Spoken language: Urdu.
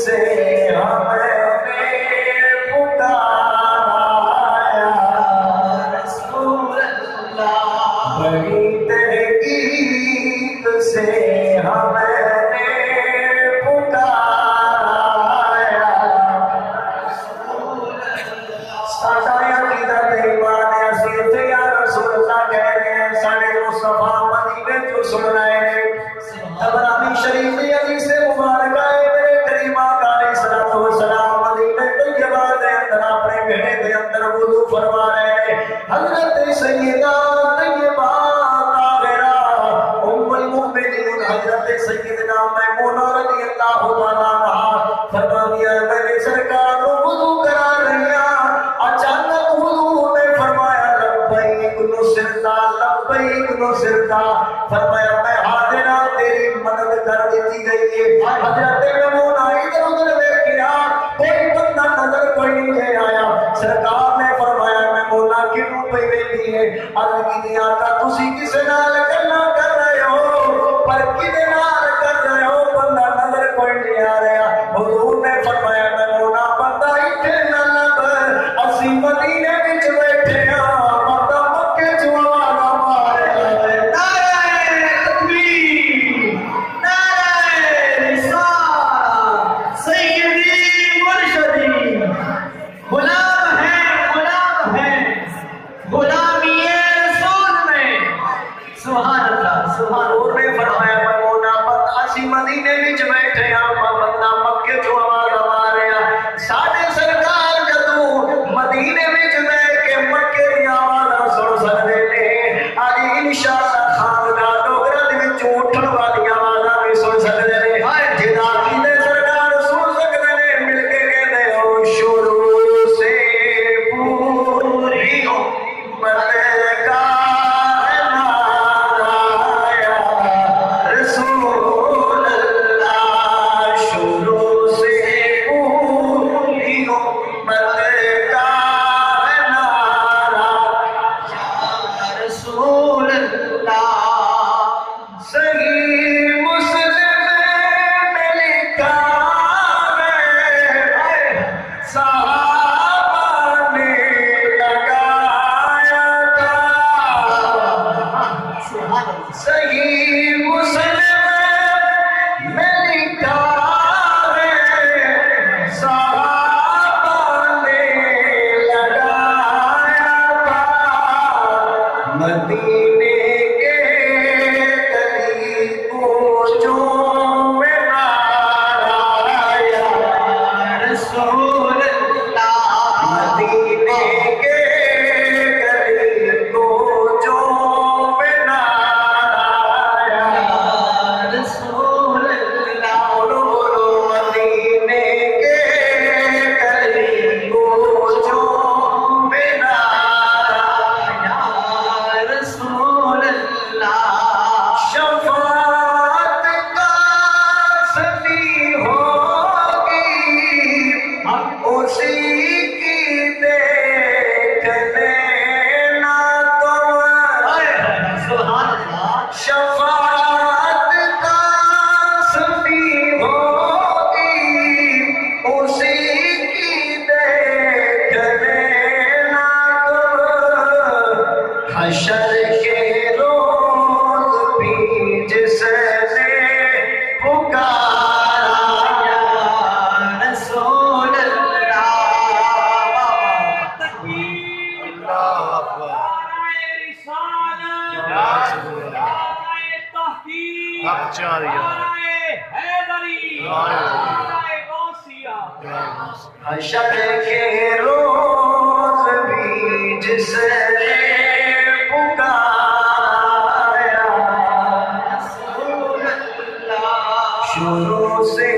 سے ہمیں پکارا رسول اللہ، بڑی تحقیق سے ہمیں پکارا رسول اللہ۔ ساڈا عقیدہ تے ایمان ہے، اسی تے یا رسول اللہ کہہ رہے ہیں، ساڈے مصطفیٰ مدینے تو سننا ہے۔ طبرانی شریف کی حدیث مبارکہ ہے، میرے کریم آقا علیہ الصلوۃ والسلام مدینہ طیبہ دے اندر اپنے گھر دے اندر وضو فرما رہے ہیں۔ حضرت سیدہ طیبہ طاہرہ ام المؤمنین حضرت سیدنا میمونہ رضی اللہ تعالیٰ عنہا فرماتی ہے، میرے سرکار کو وضو کرا رہی ہیں، اچانک حضور نے فرمایا لبیک نصرتا لبیک نصرتا، فرمایا میں حاضر ہوں، تیری مدد کر دیتی گئی ہے۔ حضرت میمونہ ادھر ادھر دیکھا، کوئی بندہ نظر کوئی نہیں آیا۔ سرکار نے فرمایا میمونہ کیوں پہ بیٹھی ہے؟ عرض کی دیا تھا تسی کسے نال گلاں کر رہے ہو، پر کدے نال کر رہے ہو؟ بندہ نظر کوئی نہیں آ رہا۔ حضور نے فرمایا میمونہ بندہ اتنے نہ لب، اسی مدینے وچ بیٹھے ہاں، بندہ مکے چوں آواز مار رہا ہے۔ مدینے وچ بیٹھے ہاں، بندہ مکے چوں آواز مار رہا۔ ساڈے سرکار جدوں مدینے وچ بیٹھ کے مکے دی آواز سن سکدے نے، اج انشاءاللہ خانقاہ ڈوگرا دے وچ اٹھن والی آوازاں بھی سن سکدے نے۔ جدا کیندے سرکار سن سکدے نے، مل کے کہندے ہو شروع سے پوری امت کا حشر کے روز بھی جس نے پکارا رسول اللہ، شروع سے